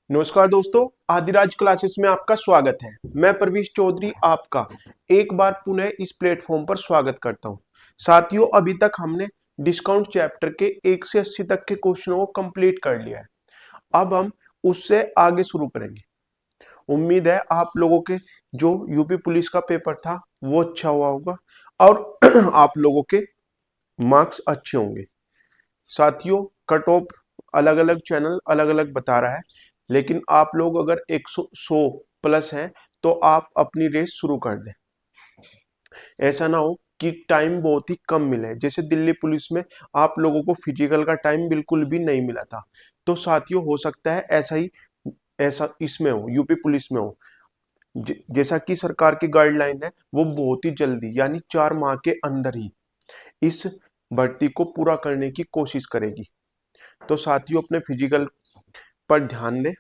नमस्कार दोस्तों, आदिराज क्लासेस में आपका स्वागत है। मैं प्रवीष चौधरी आपका एक बार पुनः इस प्लेटफॉर्म पर स्वागत करता हूं। साथियों, अभी तक हमने डिस्काउंट चैप्टर के 1 से 80 तक के क्वेश्चनों को कंप्लीट कर लिया है। अब हम उससे आगे शुरू करेंगे। उम्मीद है आप लोगों के जो यूपी पुलिस का पेपर था वो अच्छा हुआ होगा और आप लोगों के मार्क्स अच्छे होंगे। साथियों, कट ऑफ अलग अलग चैनल अलग अलग बता रहा है, लेकिन आप लोग अगर 100 प्लस हैं तो आप अपनी रेस शुरू कर दें। ऐसा ना हो कि टाइम बहुत ही कम मिले, जैसे दिल्ली पुलिस में आप लोगों को फिजिकल का टाइम बिल्कुल भी नहीं मिला था। तो साथियों, हो सकता है ऐसा इसमें हो, यूपी पुलिस में हो। जैसा कि सरकार की गाइडलाइन है, वो बहुत ही जल्दी यानी 4 माह के अंदर ही इस भर्ती को पूरा करने की कोशिश करेगी। तो साथियों, अपने फिजिकल पर ध्यान दें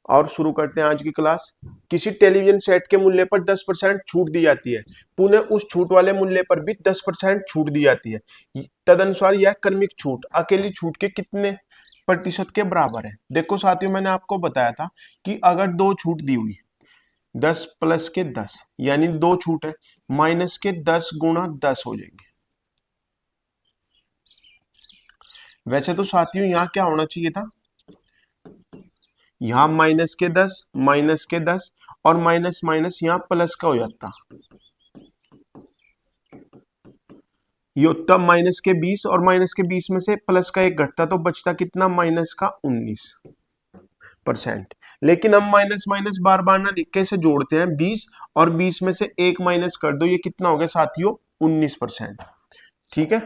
और शुरू करते हैं आज की क्लास। किसी टेलीविजन सेट के मूल्य पर 10% छूट दी जाती है, पुनः उस छूट वाले मूल्य पर भी 10% छूट दी जाती है। तदनुसार यह क्रमिक छूट अकेली छूट के कितने प्रतिशत के बराबर है? देखो साथियों, मैंने आपको बताया था कि अगर दो छूट दी हुई, 10 प्लस के 10 यानी दो छूट है, माइनस के 10 गुणा 10 हो जाएंगे। वैसे तो साथियों यहाँ क्या होना चाहिए था, यहां माइनस के 10 और माइनस माइनस यहां प्लस का हो जाता, ये तब माइनस के 20 और माइनस के 20 में से प्लस का एक घटता तो बचता कितना, माइनस का 19%। लेकिन हम माइनस माइनस बार बार ना लिख के इसे जोड़ते हैं, 20 और 20 में से एक माइनस कर दो, ये कितना हो गया साथियों, 19%। ठीक है,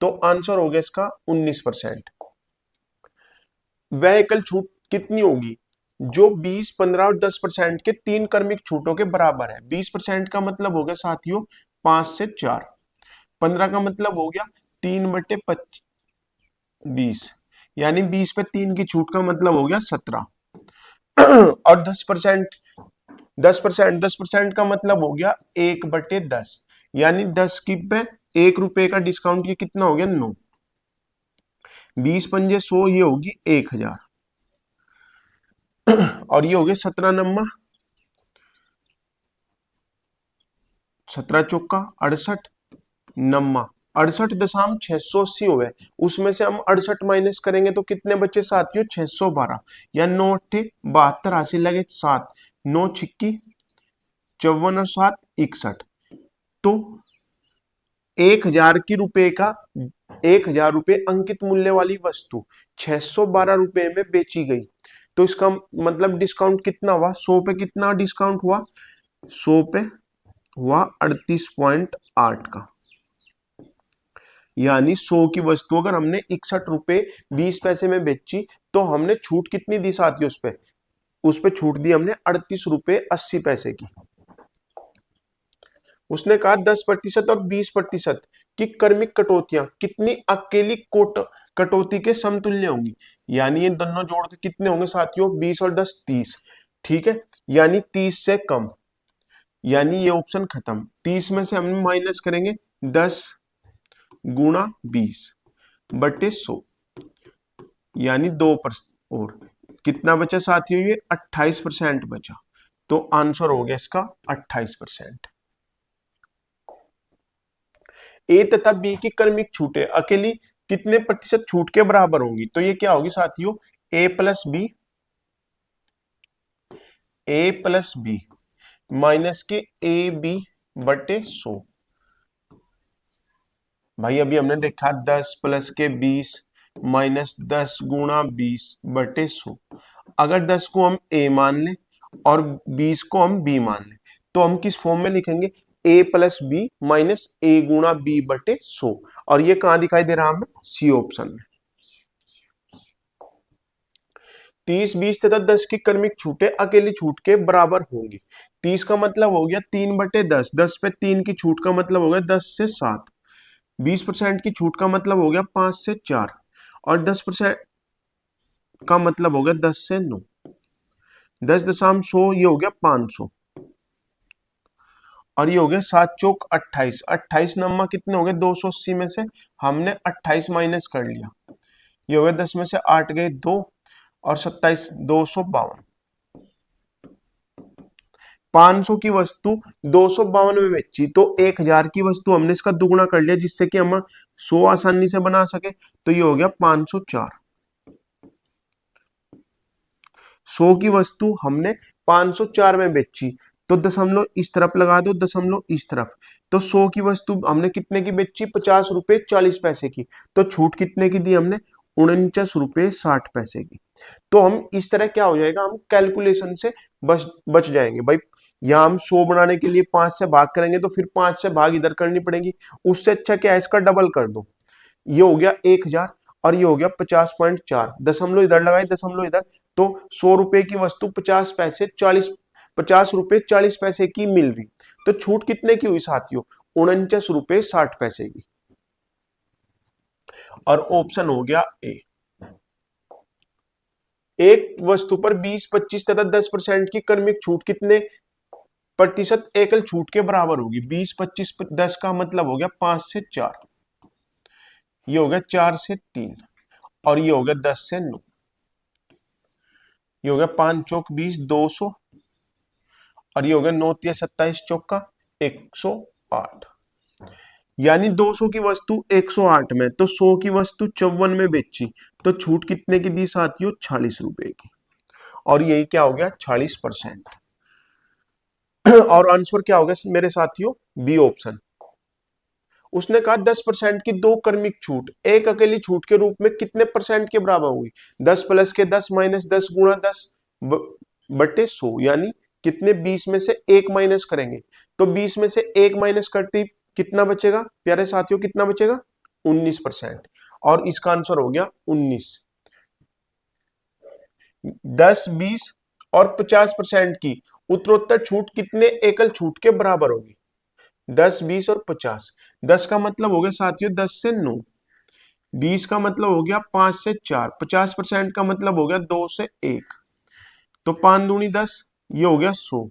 तो आंसर हो गया इसका 19%। वह एकल छूट कितनी होगी जो 20, 15 और 10% के तीन क्रमिक छूटों के बराबर है? 20% का मतलब हो गया साथियों 5 से 4, 15 का मतलब हो गया 3/20 यानी 20 पे 3 की छूट का मतलब हो गया 17, और 10%, 10% का मतलब हो गया 1/10 यानी 10 की पे 1 रुपए का डिस्काउंट, ये कितना हो गया 9, 20 पंजे 100, ये होगी 1000, और ये हो गया 17 चौका 68 नम्मा 68,680 हुए। उसमें से हम 68 माइनस करेंगे तो कितने बचे साथियों, 612, या 9 8 72, हासिल लगे 7, 9 छिक्की 54 और 7 61। तो 1000 रुपए अंकित मूल्य वाली वस्तु 612 रुपए में बेची गई। तो इसका मतलब डिस्काउंट कितना हुआ, 100 पे कितना डिस्काउंट हुआ, 100 पे हुआ 38.8 का, यानी 100 की वस्तु अगर हमने 61 रुपए 20 पैसे में बेची तो हमने छूट कितनी दी साथियों, उस पे छूट दी हमने 38 रुपए 80 पैसे की। उसने कहा 10% और 20% की क्रमिक कटौतियां कितनी अकेली कटौती के समतुल्य होंगी, यानी ये दोनों जोड़ के कितने होंगे साथियों, 20 और 10 30। ठीक है, यानी 30 से कम, यानी ये ऑप्शन खत्म। 30 में से हम माइनस करेंगे 10 गुणा 20/100 यानी 2%, और कितना बचा साथियों, ये 28% बचा। तो आंसर हो गया इसका 28%। ए तथा बी की क्रमिक छूटें अकेली कितने प्रतिशत छूट के बराबर होंगी? तो ये क्या होगी साथियों, ए प्लस बी माइनस के AB/100। भाई अभी हमने देखा 10 प्लस के 20 माइनस 10 गुणा 20/100। अगर 10 को हम ए मान लें और 20 को हम बी मान लें तो हम किस फॉर्म में लिखेंगे, A+B माइनस A×B/100, और ये कहां दिखाई दे रहा है हमें, सी ऑप्शन में। 30, 20 तथा 10 की क्रमिक छूटें अकेली छूट के बराबर होंगी। 30 का मतलब हो गया 3/10, 10 पे 3 की छूट का मतलब हो गया 10 से 7, 20% की छूट का मतलब हो गया 5 से 4, और 10% का मतलब हो गया 10 से 9, 10,100 ये हो गया 500, और ये हो गया 7 चौक 28, 28 नम्मा कितने हो गए, 280 में से हमने 28 माइनस कर लिया, ये हो गया 10 में से 8 गए 2, और 27 252। 500 की वस्तु 252 में बेची तो 1000 की वस्तु हमने इसका दुगुना कर लिया जिससे कि हम 100 आसानी से बना सके, तो ये हो गया 504। 100 की वस्तु हमने 504 में बेची तो दशमलव इस तरफ लगा दो, दशमलव इस तरफ। तो 100 की वस्तु हमने कितने की बेची? 50 रुपए 40 पैसे की। तो छूट कितने की दी हमने? 49 रुपए 60 पैसे की। तो हम इस तरह क्या हो जाएगा, हम कैलकुलेशन से बच जाएंगे भाई। यहाँ हम 100 बनाने के लिए 5 से भाग करेंगे तो फिर 5 से भाग इधर करनी पड़ेगी। उससे अच्छा क्या है, इसका डबल कर दो। ये हो गया 1000 और ये हो गया 50.4, दशमलव इधर लगाए दशमलव इधर। तो 100 रुपए की वस्तु 50 रुपए 40 पैसे की मिल रही। तो छूट कितने की हुई साथियों? 49 रुपए 60 पैसे की। और ऑप्शन हो गया ए। एक वस्तु पर 20, 25 तथा 10% की क्रमिक छूट कितने प्रतिशत एकल छूट के बराबर होगी? 20, 25, 10 का मतलब हो गया 5 से 4, ये हो गया 4 से 3 और ये हो गया 10 से 9। ये हो गया 5 चौक 20 200 और ये हो गया 9 तिया 27 चौका 108। यानी 200 की वस्तु 108 में तो 100 की वस्तु 54 में बेची तो छूट कितने की दी साथियों? 46 रुपए की। और यही क्या हो गया? 46%। और आंसर क्या हो गया मेरे साथियों? B option. उसने कहा 10% की दो क्रमिक छूट एक अकेली छूट के रूप में कितने परसेंट के बराबर हुई? 10 प्लस के 10 माइनस 10 गुणा 10 बटे 100, यानी कितने? 20 में से एक माइनस करेंगे तो 20 में से एक माइनस करते कितना बचेगा प्यारे साथियों? कितना बचेगा? 19%। और इसका आंसर हो गया 19। 10, 20 और 50% की उत्तरोत्तर छूट कितने एकल छूट के बराबर होगी? 10, 20 और 50। 10 का मतलब हो गया साथियों 10 से 9, 20 का मतलब हो गया 5 से 4, 50% का मतलब हो गया 2 से 1। तो 5 दूनी 10, ये हो गया 100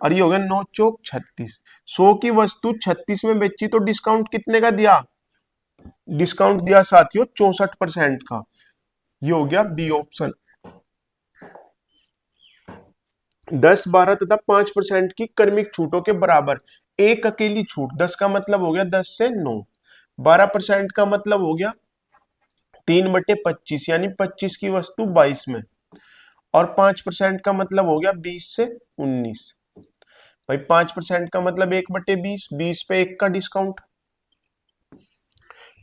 और ये हो गया 9 चौक 36। 100 की वस्तु 36 में बेची तो डिस्काउंट कितने का दिया? डिस्काउंट दिया साथियों 64% का। ये हो गया बी ऑप्शन। 10, 12 तथा 5% की क्रमिक छूटों के बराबर एक अकेली छूट। 10 का मतलब हो गया 10 से 9, 12% का मतलब हो गया 3/25 यानी 25 की वस्तु 22 में, और 5% का मतलब हो गया 20 से 19। भाई 5% का मतलब 1/20, 20 पे 1 का डिस्काउंट,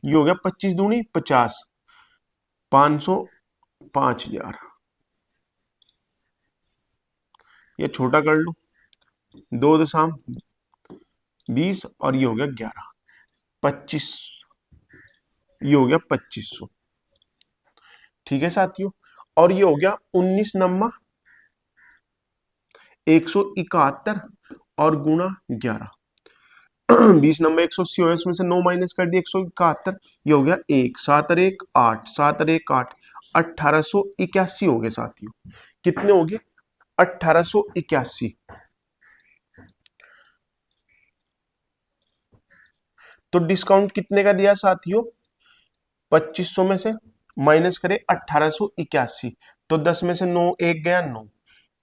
ये हो गया 25 दूनी 50, 500 5000। ये छोटा कर लो, 2.20 और ये हो गया 11, 25, ये हो गया 2500। ठीक है साथियों। और ये हो गया 19 नम्मा 171 और गुणा 11। 20 नंबर 180 हो, इसमें से 9 माइनस कर दिया 171, ये हो गया 1, 7 और 1 8, 7 और 1 8, 1881 हो गए साथियों। कितने हो गए? 1881। तो डिस्काउंट कितने का दिया साथियों? 2500 में से माइनस करे 1881, तो 10 में से 9 एक गया 9,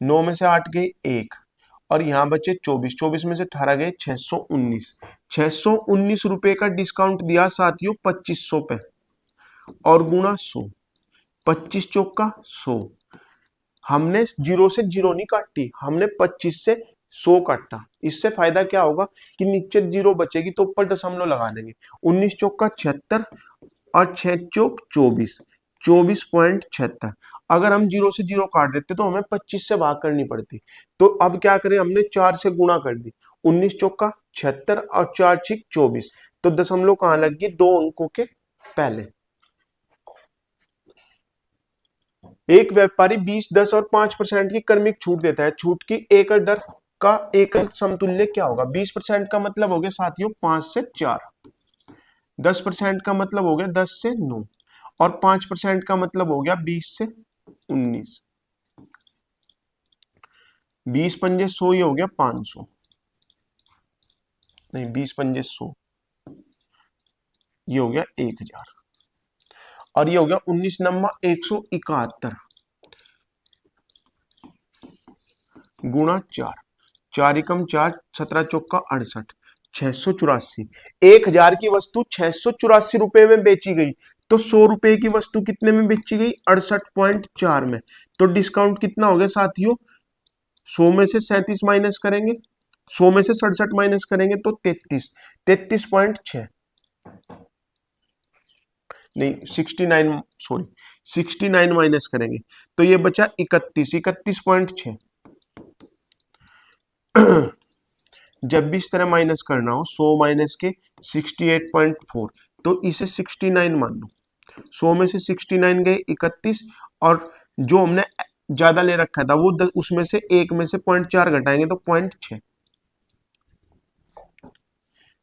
9 में से 8 गए 1 और यहां बचे 24, 24 में से 18 गए 619। 619 रुपए का डिस्काउंट दिया साथियों 2500 पे और गुणा 100, 25 चौका 100। हमने जीरो से जीरो नहीं काटी, हमने 25 से 100 काटा। इससे फायदा क्या होगा कि नीचे जीरो बचेगी तो ऊपर दशमलव लगा देंगे। 19 चौका 76 और 6 चौक 24, 24.76। अगर हम जीरो से जीरो काट देते तो हमें 25 से भाग करनी पड़ती। तो अब क्या करें, हमने 4 से गुणा कर दी। 19 चौका 76 और 4 छिक 24, तो दशमलव कहां लग गई? दो अंकों के पहले। एक व्यापारी 20, 10 और 5% की क्रमिक छूट देता है। छूट की एकल दर का एकल समतुल्य क्या होगा? 20% का मतलब हो गया साथियों 5 से 4, 10% का मतलब हो गया 10 से 9 और 5% का मतलब हो गया 20 से 19। 20 पंजे 100, ये हो गया 500, नहीं 20 पंजे 100, ये हो गया 1000। और ये हो गया 19 नम्मा 171 गुणा 4, 4 एकम 4, 17 चौका 68, 684। 1000 की वस्तु 684 रुपए में बेची गई, तो 100 रुपए की वस्तु कितने में बेची गई? 68.4 में। तो डिस्काउंट कितना हो गया साथियों? 100 में से 37 माइनस करेंगे, 100 में से 67 माइनस करेंगे तो 33, 33.6 नहीं 69, सॉरी 69 माइनस करेंगे तो ये बचा 31, 31.6। जब भी इस तरह माइनस करना हो 100 माइनस के 68.4, तो इसे 69 मान लो। 100 में से 69 गए 31, और जो हमने ज्यादा ले रखा था वो उसमें से एक में से 0.4 घटाएंगे तो 0.6।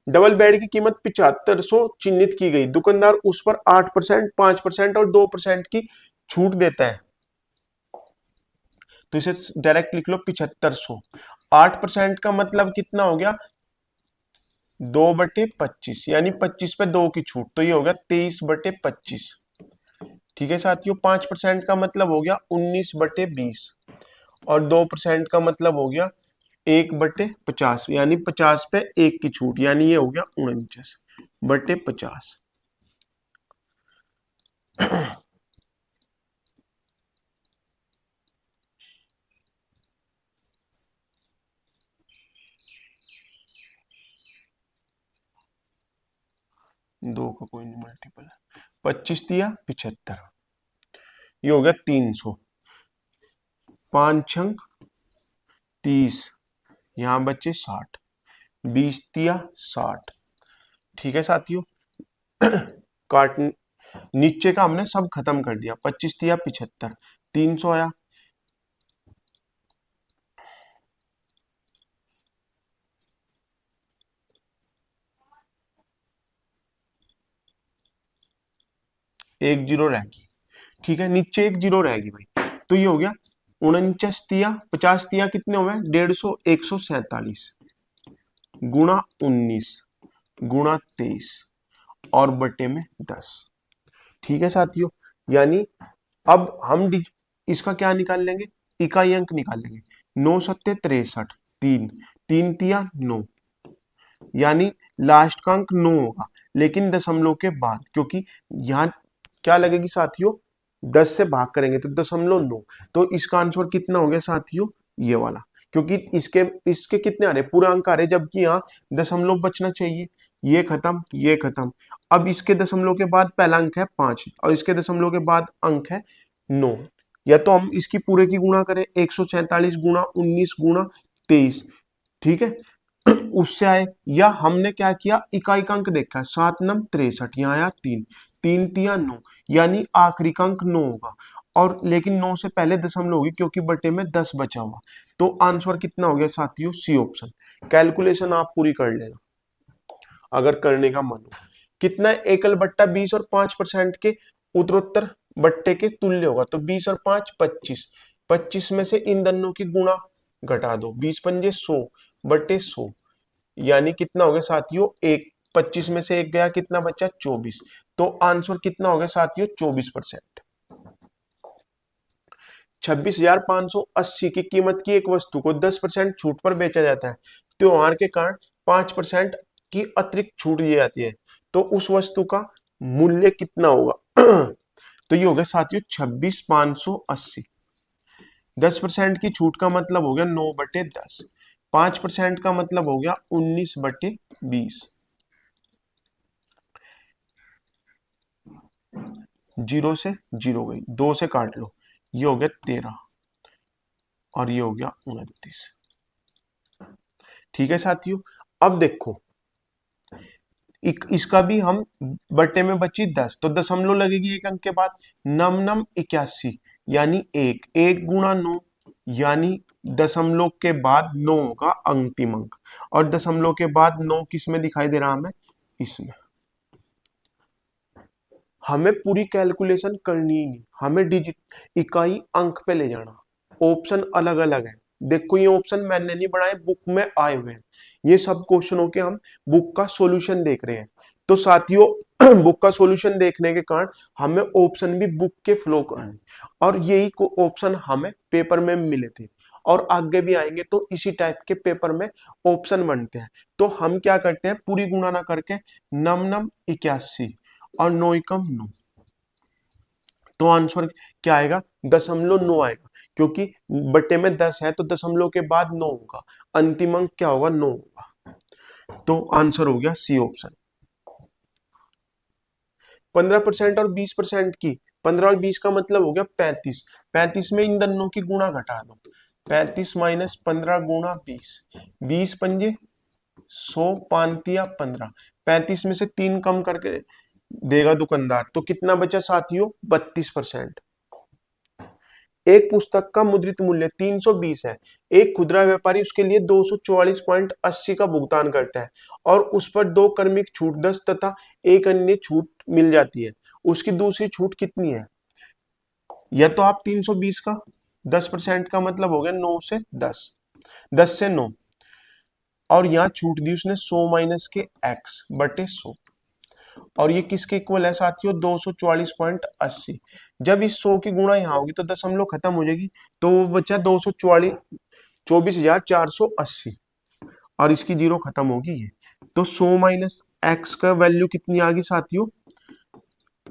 डबल बेड की कीमत 7500 चिन्हित की गई, दुकानदार उस पर 8%, 5% और 2% की छूट देता है, तो इसे डायरेक्ट लिख लो 7500। 8% का मतलब कितना हो गया? 2/25, यानी 25 पे 2 की छूट, तो ये हो गया 23/25। ठीक है साथियों, 5% का मतलब हो गया 19/20, और 2% का मतलब हो गया 1/50, यानी 50 पे 1 की छूट, यानी ये हो गया 49/50। 2 का कोई नहीं मल्टीपल है, 25 दिया 75, ये हो गया 300, 5 छंग 30, यहां बचे 60, 20 दिया 60। ठीक है साथियों, काट नीचे का हमने सब खत्म कर दिया, 25 दिया 75, 300 आया, एक जीरो रहेगी। ठीक है, नीचे एक जीरो रहेगी भाई, तो ये हो गया 49 दिया 50 दिया, कितने हुए? 150, 147 गुणा 19 गुणा 23 और बटे में 10। ठीक है साथियों, यानी अब हम इसका क्या निकाल लेंगे? इकाई अंक निकाल लेंगे। 9 सत्ते 63, 3 3 तिया 9, यानी लास्ट का अंक 9 होगा, लेकिन दशमलव के बाद, क्योंकि यहाँ क्या लगेगी साथियों? 10 से भाग करेंगे तो 0.9, तो इसका आंसर कितना हो गया साथियों? ये वाला, क्योंकि इसके इसके कितने आ रहे? पूरा अंक आ रहे, जबकि यहाँ दशमलव बचना चाहिए। ये खत्म, ये खत्म। अब इसके दशमलव के बाद पहला अंक है 5, और इसके दशमलव के बाद अंक है 9। या तो हम इसकी पूरे की गुणा करें, 147 गुणा 19 गुणा 23, ठीक है, उससे आए, या हमने क्या किया? इकाई का अंक देखा, 7 नम 63, यहाँ आया 3, 3 तिया 9, यानी आखिरी का अंक 9 होगा, और लेकिन 9 से पहले दशमलव होगी, क्योंकि बटे में 10 बचा हुआ, तो आंसर कितना हो गया साथियों? C option. कैलकुलेशन आप पूरी कर लेना अगर करने का मन हो। कितना? एकल बट्टा 20 और 5% के उत्तरोत्तर बट्टे के तुल्य होगा, तो 20 और 5 25, 25 में से इन दोनों की गुणा घटा दो, 20 पंजे 100 बटे 100, यानी कितना हो गया साथियों? एक 25 में से एक गया, कितना बचा? 24, तो आंसर कितना हो गया साथियों? 24%। 26,580 की कीमत की एक वस्तु को 10% छूट पर बेचा जाता है, त्योहार के कारण 5% की अतिरिक्त छूट दी जाती है, तो उस वस्तु का मूल्य कितना होगा? तो ये हो गया साथियों 26,580। 10% की छूट का मतलब हो गया 9/10, 5% का मतलब हो गया 19/20, जीरो से जीरो गई, 2 से काट लो, ये हो गया 13, और ये हो गया 29। ठीक है साथियों, अब देखो इसका भी हम बट्टे में बची 10, तो दशमलव लगेगी एक अंक के बाद, नम नम 81, यानी एक, एक गुणा 9, यानी दशमलव के बाद 9 होगा अंतिम अंक, और दशमलव के बाद 9 किस में दिखाई दे रहा हमें? इसमें। हमें पूरी कैलकुलेशन करनी ही नहीं, हमें डिजिट इकाई अंक पे ले जाना। ऑप्शन अलग अलग है, देखो ये ऑप्शन मैंने नहीं बनाए, बुक में आए हुए हैं, ये सब क्वेश्चनों के हम बुक का सॉल्यूशन देख रहे हैं। तो साथियों बुक का सॉल्यूशन देखने के कारण हमें ऑप्शन भी बुक के फ्लो करने, और यही को ऑप्शन हमें पेपर में मिले थे और आगे भी आएंगे तो इसी टाइप के पेपर में ऑप्शन बनते हैं। तो हम क्या करते हैं, पूरी गुणा ना करके नम नम 81 और 9 एकम 9, तो आंसर क्या आएगा, 0.9 आएगा, क्योंकि बट्टे में 10 है तो दशमलव के बाद 9 होगा, अंतिम अंक क्या होगा, 9 होगा। तो आंसर हो गया सी ऑप्शन। 15% और 20% की, 15 और 20 का मतलब हो गया 35, 35 में इन दोनों की गुणा घटा दो, 35 माइनस 15 गुणा 20, 20 पंजे 100 पांतिया 15, 35 में से 3 कम करके देगा दुकानदार, तो कितना बचा साथियों, 32%। एक पुस्तक का मुद्रित मूल्य 320 है, एक खुदरा व्यापारी उसके लिए 244.80 का भुगतान करता है और उस पर 2 क्रमिक छूट 10 तथा एक अन्य छूट मिल जाती है, उसकी दूसरी छूट कितनी है। या तो आप 320 का 10% का मतलब हो गया 9 से 10, 10 से 9, और यहाँ छूट दी उसने 100 माइनस के x बटे 100, और ये किसके इक्वल है साथियों, 244.80। जब इस 100 की गुणा यहाँ होगी तो दशमलव खत्म हो जाएगी, तो वो बचा 24,480, और इसकी जीरो खत्म होगी ये, तो 100 माइनस एक्स का वैल्यू कितनी आ गई साथियों,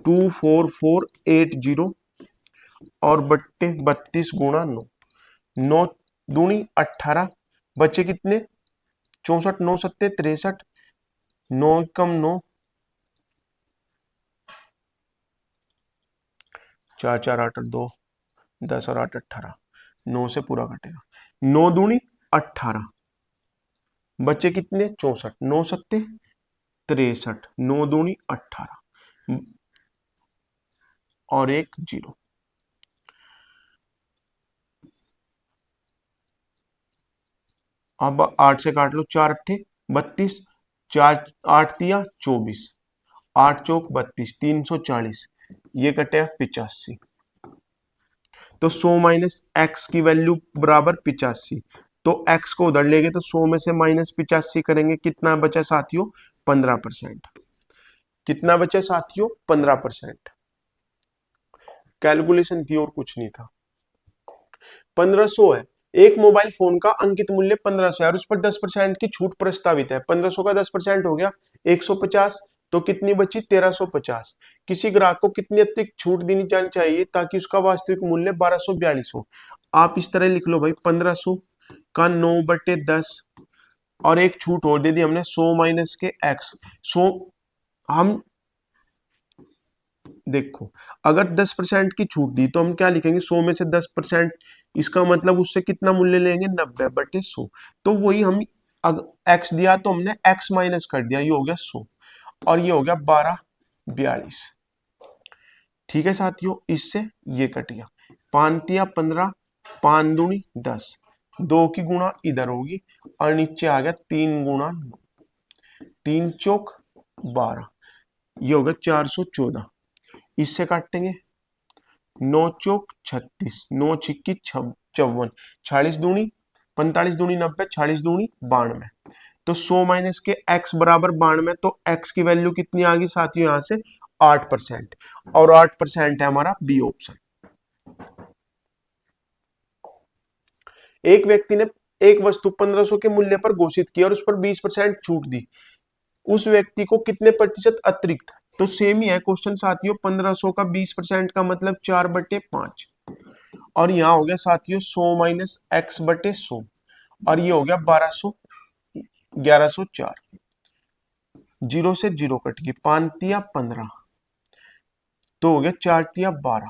24480, और बट्टे 32 गुणा 9, 9 दूनी 18, बच्चे कितने 64, 9 सत्ते 63, 9 कम 9, 4 4 8 2, 10 और 8 18, 9 से पूरा कटेगा, 9 दूनी 18, बच्चे कितने 64, 9 सत्ते 63, 9 दूनी 18, और एक जीरो। अब 8 से काट लो, 4 अट्ठे 32, 4 8 दिया 24, 8 चौक 32, 340, ये कटे 85, तो 100 माइनस एक्स की वैल्यू बराबर 85, तो x को उधर ले गए तो 100 में से माइनस 85 करेंगे, कितना बचा साथियों, 15%। कितना बचा साथियों, 15%। कैलकुलेशन थी और कुछ नहीं था। 1500 है, एक मोबाइल फोन का अंकित मूल्य 1500 है और उस पर 10% की छूट प्रस्तावित है, 1500 का 10% हो गया 150, तो कितनी बची 1350। किसी ग्राहक को कितनी अतिरिक्त छूट देनी जानी चाहिए ताकि उसका वास्तविक मूल्य 1242 हो। आप इस तरह लिख लो भाई, 1500 का 9/10, और एक छूट और दे दी हमने 100 माइनस के x, 100 हम देखो, अगर 10% की छूट दी तो हम क्या लिखेंगे, 100 में से 10%, इसका मतलब उससे कितना मूल्य लेंगे, 90/100, तो वही हम x दिया तो हमने x माइनस कर दिया, ये हो गया 100 और ये हो गया 1242। ठीक है साथियों, इससे ये कट गया, 5 15, 5 दूनी 10, 2 की गुणा इधर होगी और नीचे आ गया 3 गुणा 3 चौक 12, ये हो गया 414, इससे काटेंगे 9 चौक 36, 9 छिक्की 54, 46 दूनी 45 दूनी 90, 46 दूनी 92, तो 100 माइनस के x बराबर 92, तो x की वैल्यू कितनी आ गई साथियों, यहां से 8%, और 8% है हमारा बी ऑप्शन। एक व्यक्ति ने एक वस्तु 1500 के मूल्य पर घोषित की और उस पर 20% छूट दी, उस व्यक्ति को कितने प्रतिशत अतिरिक्त, तो सेम ही है क्वेश्चन साथियों, 1500 का 20% का मतलब 4/5, और यहाँ हो गया साथियों 100 माइनस एक्स बटे 100, और ये हो गया 1104, जीरो से जीरो कट गई, 5 15, तो हो गया 4 12,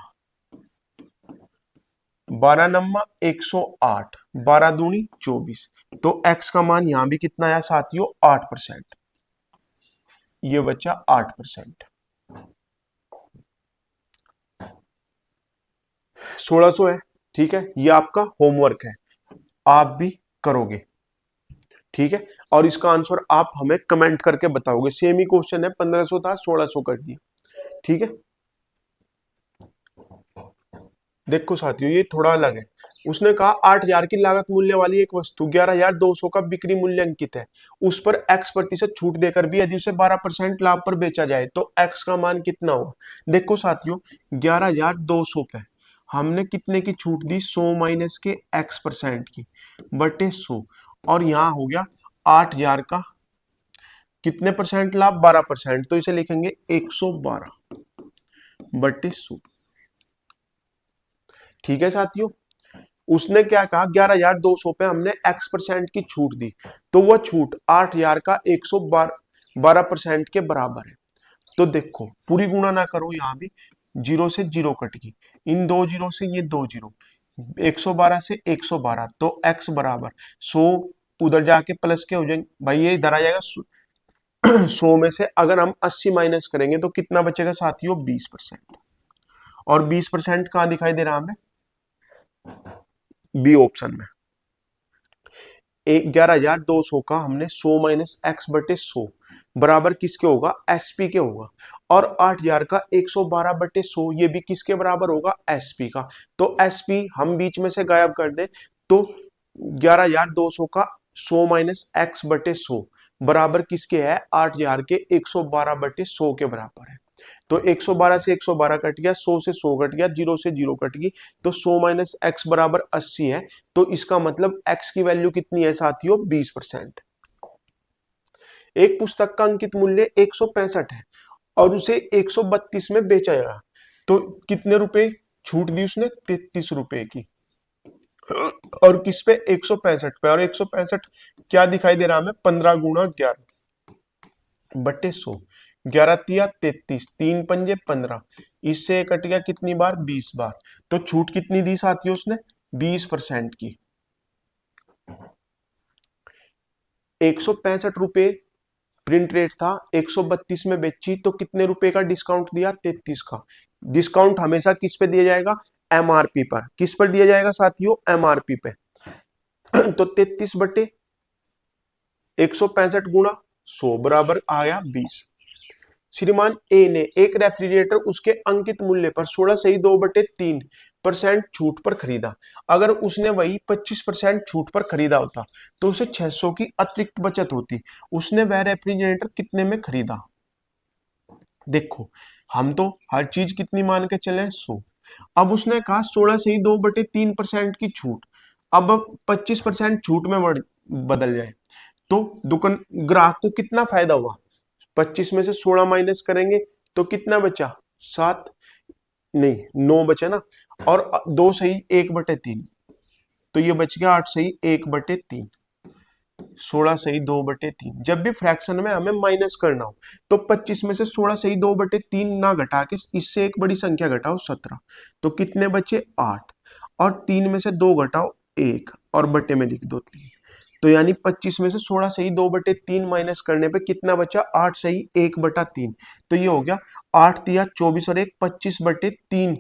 12 नम्मा 108, 12 दूनी 24, तो x का मान यहां भी कितना आया साथियों, 8%, ये बचा 8%। 1600 है, ठीक है, ये आपका होमवर्क है, आप भी करोगे, ठीक है, और इसका आंसर आप हमें कमेंट करके बताओगे, सेम ही क्वेश्चन है, 1500 था 1600 कर दिया, ठीक है। देखो साथियों, ये थोड़ा अलग है, उसने कहा 8,000 की लागत मूल्य वाली एक वस्तु 11,200 का बिक्री मूल्य अंकित है, उस पर x% छूट देकर भी यदि उसे 12% लाभ पर बेचा जाए तो x का मान कितना होगा। देखो साथियों, 11,200 पे हमने कितने की छूट दी, 100 माइनस के x% की बटे 100, और यहां हो गया 8,000 का कितने परसेंट लाभ, 12%, तो इसे लिखेंगे 112 बटे 100। ठीक है साथियों, उसने क्या कहा, 11,200 पे हमने x% की छूट दी, तो वह छूट 8,000 का 112% के बराबर है। तो देखो पूरी गुणा ना करो, यहां भी जीरो से जीरो कट गई, इन दो जीरो से ये दो जीरो, 112 से 112, तो x बराबर 100, उधर जाके प्लस के हो जाएंगे भाई, ये इधर आ जाएगा 100 में से अगर हम 80 माइनस करेंगे तो कितना बचेगा साथियों, 20%। और 20% कहां दिखाई दे रहा हमें, बी ऑप्शन में। 11,200 का हमने 100 माइनस एक्स बटे 100 बराबर किसके होगा, एसपी के होगा, और 8,000 का 112 बटे 100 ये भी किसके बराबर होगा, एसपी का। तो एसपी हम बीच में से गायब कर दे, तो 11,200 का 100 माइनस एक्स बटे 100 बराबर किसके है, 8,000 के 112 बटे 100 के बराबर है। तो 112 से 112 कट गया, 100 से 100 कट गया, जीरो से जीरो कट गई, तो 100 माइनस एक्स बराबर 80 है। तो इसका मतलब एक्स की वैल्यू कितनी है साथियों, 20%। एक पुस्तक का अंकित मूल्य 165 है और उसे 132 में बेचा गया, तो कितने रुपए छूट दी उसने, 33 रुपए की, और किस पे, 165 पे, और 165 क्या दिखाई दे रहा है हमें, 15 गुणा 11 बट्टे 100, 11 तिया 33, 3 पंजे 15, इससे कट गया कितनी बार, 20 बार। तो छूट कितनी दी साथियों उसने, 20% की। 165 रुपए प्रिंट रेट था, 132 में बेची, तो कितने रुपए का डिस्काउंट दिया, 33 का। डिस्काउंट हमेशा किस पे दिया जाएगा, एमआरपी पर। किस पर दिया जाएगा साथियों, एमआरपी पे। तो 33 बटे 165 गुणा 100 बराबर आया 20। श्रीमान ए ने एक रेफ्रिजरेटर उसके अंकित मूल्य पर 16 सही 2/3% छूट पर खरीदा। अगर उसने वही 25% छूट पर खरीदा होता तो उसे 600 की अतिरिक्त बचत होती। उसने वह रेफ्रिजरेटर कितने में खरीदा। देखो हम तो हर चीज कितनी मान के चले, 100। अब उसने कहा 16 सही 2/3% की छूट, अब 25% छूट में बदल जाए तो दुकान ग्राहक को कितना फायदा हुआ। 25 में से 16 माइनस करेंगे तो कितना बचा, 7, नहीं 9 बचा ना, और 2 सही 1/3, तो ये बच गया 8 सही 1/3, 16 सही 2/3। जब भी फ्रैक्शन में हमें माइनस करना हो तो 25 में से 16 सही 2/3 ना घटा के इससे एक बड़ी संख्या घटाओ 17, तो कितने बचे 8, और 3 में से 2 घटाओ 1, और बटे में लिख दो 3। तो यानी 25 में से 16 सही 2/3 माइनस करने पे कितना बचा, 8 सही 1/3। तो ये हो गया 8 तिया 24 और 1 25/3।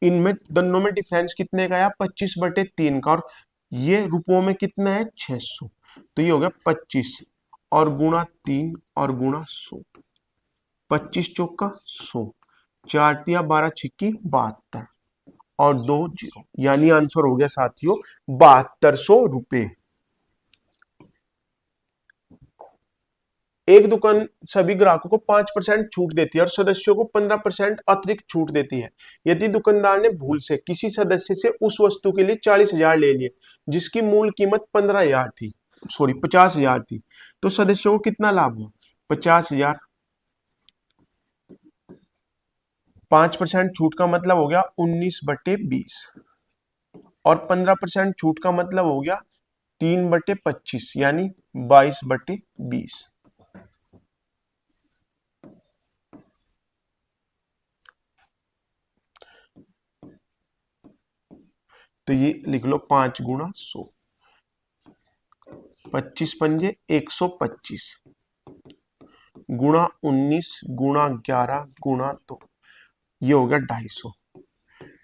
इनमें दोनों में डिफरेंस कितने का आया, 25/3 का, और ये रुपयों में कितना है, 600। तो ये हो गया 25 और गुणा 3 और गुणा 100, 25 चौका 100, 4 तिया 12 छिक्की 72, और 2 जीरो, यानी आंसर हो गया साथियों 7200 रुपए। एक दुकान सभी ग्राहकों को 5% छूट देती है और सदस्यों को 15% अतिरिक्त छूट देती है। यदि दुकानदार ने भूल से किसी सदस्य से उस वस्तु के लिए 40,000 ले लिए जिसकी मूल कीमत 15,000 थी, सॉरी 50,000 थी, तो सदस्यों को कितना लाभ हुआ, 50,000। 5% छूट का मतलब हो गया 19/20, और 15% छूट का मतलब हो गया 3/25, यानी 22/20। तो ये लिख लो 5 गुणा 100, 25 पंजे 125 गुणा 19 गुणा 11 गुणा 2, ये हो गया 250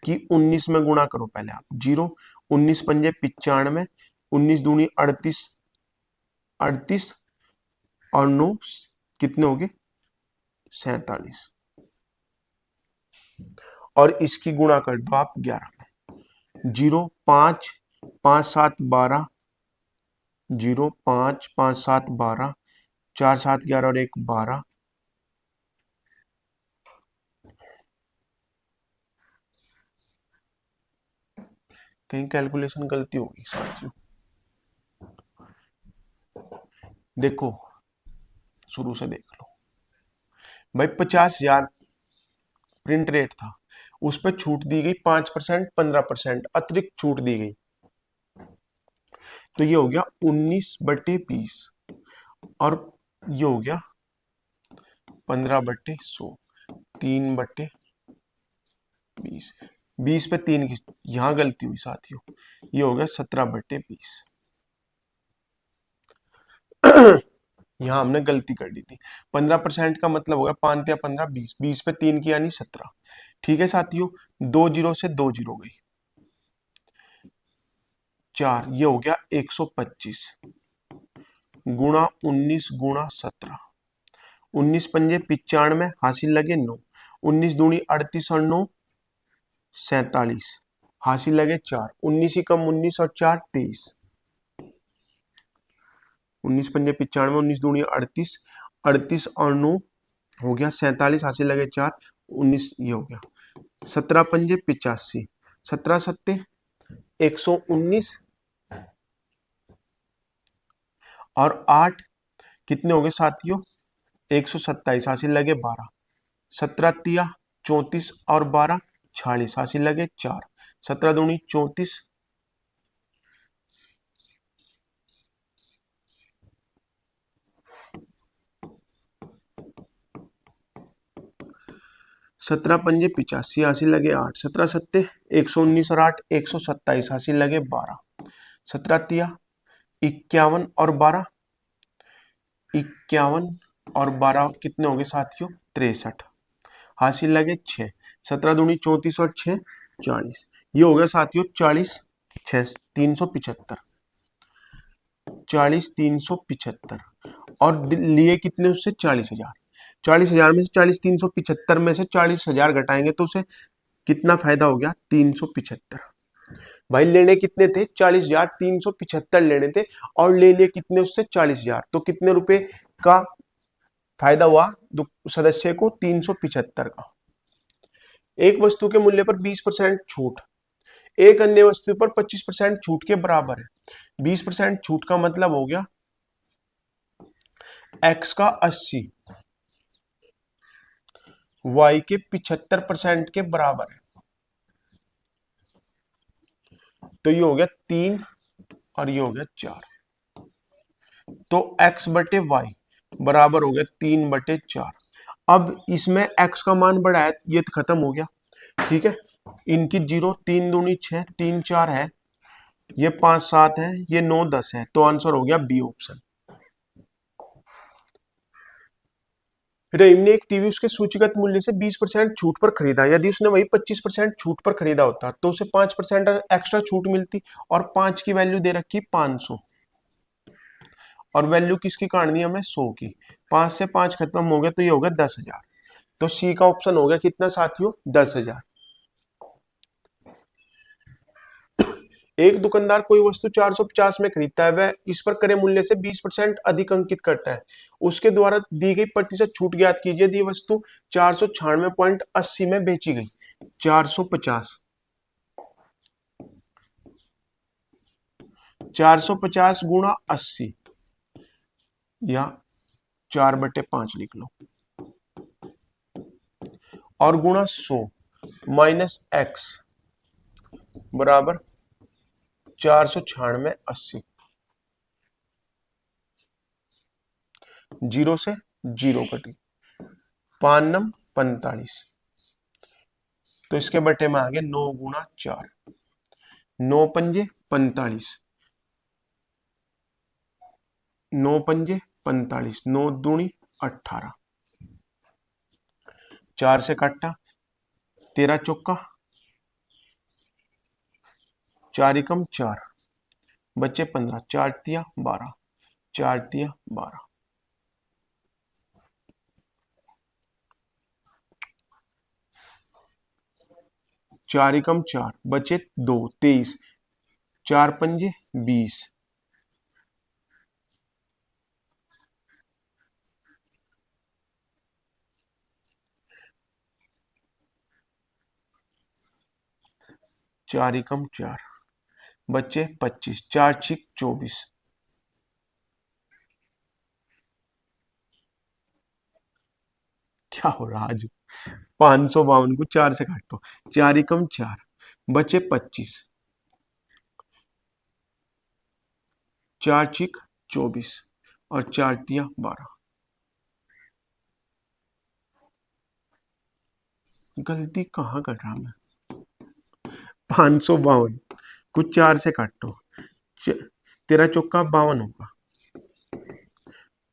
कि 19 में गुणा करो पहले आप, जीरो, 19 पंजे 95, 19 दूनी 38, 38 और 9 कितने हो गए, 47, और इसकी गुणा कर दो आप 11 में, जीरो, 5, 5 7 12, 0 5 5 7 12, 4 7 11 और 1 12। कहीं कैलकुलेशन गलती होगी साथियों। देखो, शुरू से देख लो भाई। 50,000 प्रिंट रेट था, उस पर छूट दी गई 5%, 15% अतिरिक्त छूट दी गई। तो ये हो गया 19/20 और ये हो गया 15/100, 3/20। 20 पे 3 की यहां गलती हुई साथियों, ये हो गया 17/20। यहाँ हमने गलती कर दी थी। 15% का मतलब हो गया 5 या 15, 20, 20 पे 3 की यानी 17। ठीक है साथियों, 2 जीरो से 2 जीरो गई, 4, ये हो गया 125 गुणा 19 गुणा 17। 19 पंजे 95, हासिल लगे 9। 19 दूनी 38 और 9 47, हासिल लगे 4। 19 ही कम 19 और 4 23। 19 पंजे 95, 19 दूनी 38, 38 और 9 हो गया 47, हासिल लगे 4। 19 ये हो गया 17 पंजे 85, 17 सत्ते 119 और 8 कितने हो गए साथियों, 127, हासिल लगे 12। 17 तिया 34 और 12 46, हासिल लगे 4। 17 दूनी 34, 17 पंजे 85, हासिल लगे 8। 17 सत्ते 119 और 8 127, हासिल लगे 12। 17 तिया 51 और 12, 51 और 12 कितने हो गए साथियों, 63, हासिल लगे 6। 17 दूनी 34 और 6 40, ये हो गया साथियों 40 6 375, 40 375। और लिए कितने उससे 40,000। 40,000 में से 40 375 में से 40,000 घटाएंगे तो उसे कितना फायदा हो गया, 375। भाई लेने कितने थे, 40,375 लेने थे और ले लिए कितने उससे 40,000, तो कितने रुपए का फायदा हुआ सदस्य को, 375 का। एक वस्तु के मूल्य पर 20% छूट एक अन्य वस्तु पर 25% छूट के बराबर है। 20% छूट का मतलब हो गया x का 80 y के 75% के बराबर है। तो ये हो गया 3 और ये हो गया 4। तो x बटे वाई बराबर हो गया 3/4। अब इसमें x का मान बढ़ा है, ये तो खत्म हो गया। ठीक है, इनकी 0, 3 दूनी 6, 3 4 है, ये 5 7 है, ये 9 10 है, तो आंसर हो गया बी ऑप्शन। रहीम ने एक टीवी उसके सूचीगत मूल्य से 20% छूट पर खरीदा। यदि उसने वही 25% छूट पर खरीदा होता तो उसे 5% एक्स्ट्रा छूट मिलती और 5 की वैल्यू दे रखी 500 और वैल्यू किसकी काटनी है हमें, 100 की। 5 से 5 खत्म हो गया तो ये हो गया 10,000। तो सी का ऑप्शन हो गया कितना साथियों, 10,000। एक दुकानदार कोई वस्तु 450 में खरीदता है, वह इस पर क्रय मूल्य से 20% अधिक अंकित करता है। उसके द्वारा दी गई प्रतिशत छूट ज्ञात कीजिए। यदि वस्तु 496.80 में बेची गई, 450 450 गुणा 80 या 4/5 लिख लो और गुणा 100 माइनस एक्स बराबर 496.80। जीरो से जीरो कटी, 5×9 = 45, तो इसके बटे में आ गया 9 गुणा 4, 9 पंजे 45, 9 पंजे 45, 9 दूनी 18, 4 से काटा 13 चौका 4 एकम 4, बच्चे 15, 4 तिया 12, 4 तिया 12। 4 एकम 4 बचे 2 23, 4 पंजे 20, 4 एकम 4 बचे 25, 4 छिक 24, क्या हो रहा आज। 552 को 4 से काटो, 4 एकम 4 बचे 25, 4 छिक 24 और 4 तिया 12। गलती कहाँ कर रहा मैं। 552 को 4 से काटो, तेरा चौका 52 होगा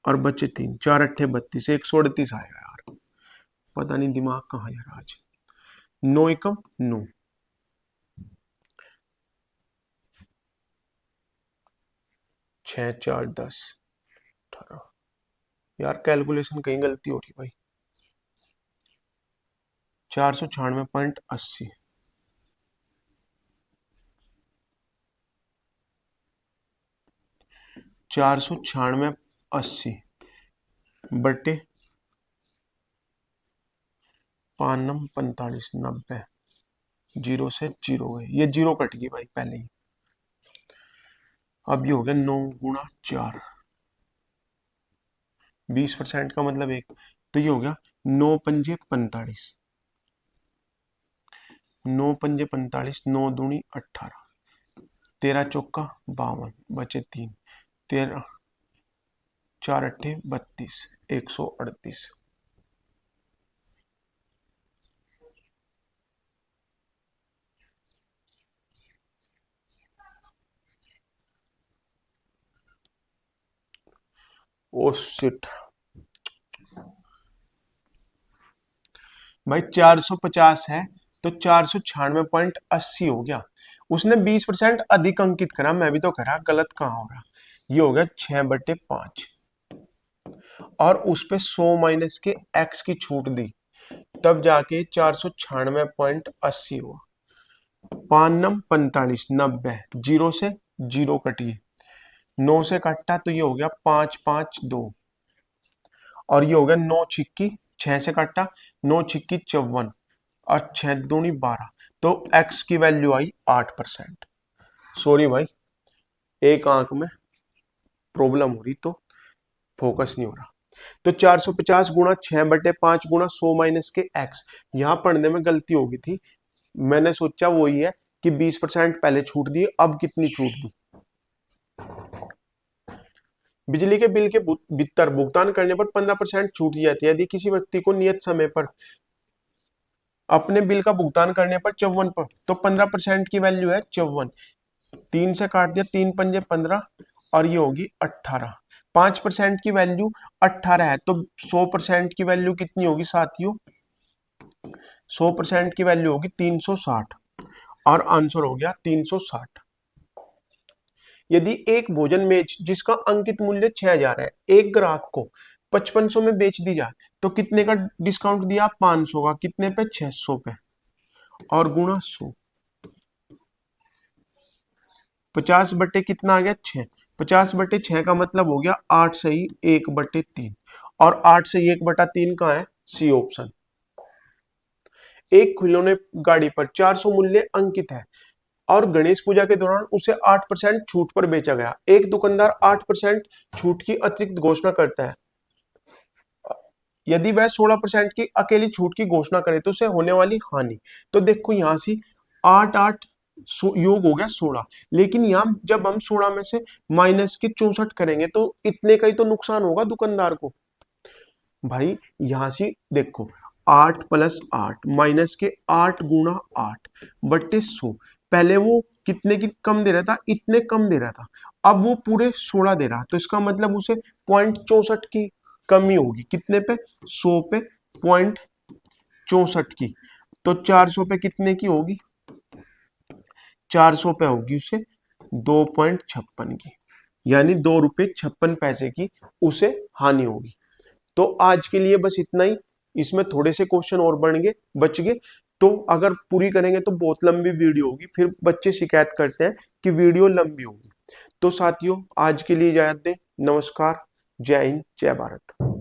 और बचे 3, 4 अट्ठे 32, 138 आएगा यार। पता नहीं दिमाग कहाँ यार आज। 9 एकम 9, 6 4 10 18। यार कैलकुलेशन कहीं गलती हो रही भाई। 496.80, 496.80 बटे 5 45 90, जीरो से जीरो गए, ये जीरो कट गई भाई पहले ही। अब ये हो गया 9 गुणा 4, 20% का मतलब 1, तो ये हो गया 9 पंजे 45, 9 पंजे 45, 9 दूनी 18, 13 चौका 52 बचे 3, 13 4 अट्ठे 32, 138। ओ शिट भाई, 450 है तो 496.80 हो गया। उसने 20% अधिक अंकित करा, मैं भी तो करा, गलत कहाँ हो रहा। ये हो गया 6/5 और उस पे 100 माइनस के x की छूट दी, तब जाके 496.80 हुआ। 5 45 90, जीरो से जीरो कटिए, 9 से कट्टा तो ये हो गया 552 और ये हो गया 9 छिक्की 6 से काटा, 9 छिक्की 54 और 6 दूनी 12, तो x की वैल्यू आई 8%। सॉरी भाई, एक आंख में प्रॉब्लम हो रही तो फोकस नहीं हो रहा। तो 450 गुणा 6/5 गुणा 100 माइनस के x, यहां पढ़ने में गलती हो गई थी। मैंने सोचा वही है कि 20% पहले छूट दी, अब कितनी छूट दी। बिजली के बिल के भीतर भुगतान करने पर 15% छूट दी जाती है यदि किसी व्यक्ति को नियत समय पर अपने बिल का भुगतान करने पर 54 पर, तो 15% की वैल्यू है 54। 3 से काट दिया, 3 पंजे 15 और ये होगी 18। 5% की वैल्यू 18 है, तो 100% की वैल्यू कितनी होगी साथियों। 100% की वैल्यू होगी 360 और आंसर हो गया 360। यदि एक भोजन मेज जिसका अंकित मूल्य 6000 है एक ग्राहक को 5500 में बेच दी जाए तो कितने का डिस्काउंट दिया, 500 का, कितने पे, 600 पे, और गुणा 100। 50 बटे कितना आ गया 6, 50/6 का मतलब हो गया 8 सही 1/3, और 8 सही 1/3 कहाँ है, सी ऑप्शन। एक खिलौने गाड़ी पर 400 मूल्य अंकित है और गणेश पूजा के दौरान उसे 8% छूट पर बेचा गया। एक दुकानदार 8% छूट की अतिरिक्त घोषणा करता है। यदि वह 16% की अकेली छूट की घोषणा करे तो उसे होने वाली हानि। तो देखो यहां से 8 8 योग हो गया 16, लेकिन यहां जब हम 16 में से माइनस के 64 करेंगे तो इतने का ही तो नुकसान होगा दुकानदार को। भाई यहां से देखो 8 + 8 माइनस के 8 गुणा 8/100, पहले वो कितने की कम दे रहा था, इतने कम दे रहा था, अब वो पूरे 16 दे रहा, तो इसका मतलब उसे 0.64 की कमी होगी, कितने पे, 100 पे 0.64 की, तो 400 पे कितने की होगी, 400 पे होगी उसे 2.56 की, यानी 2 रुपये 56 पैसे की उसे हानि होगी। तो आज के लिए बस इतना ही। इसमें थोड़े से क्वेश्चन और बच गए। तो अगर पूरी करेंगे तो बहुत लंबी वीडियो होगी, फिर बच्चे शिकायत करते हैं कि वीडियो लंबी होगी। तो साथियों आज के लिए इजाजत दें। नमस्कार, जय हिंद, जय भारत।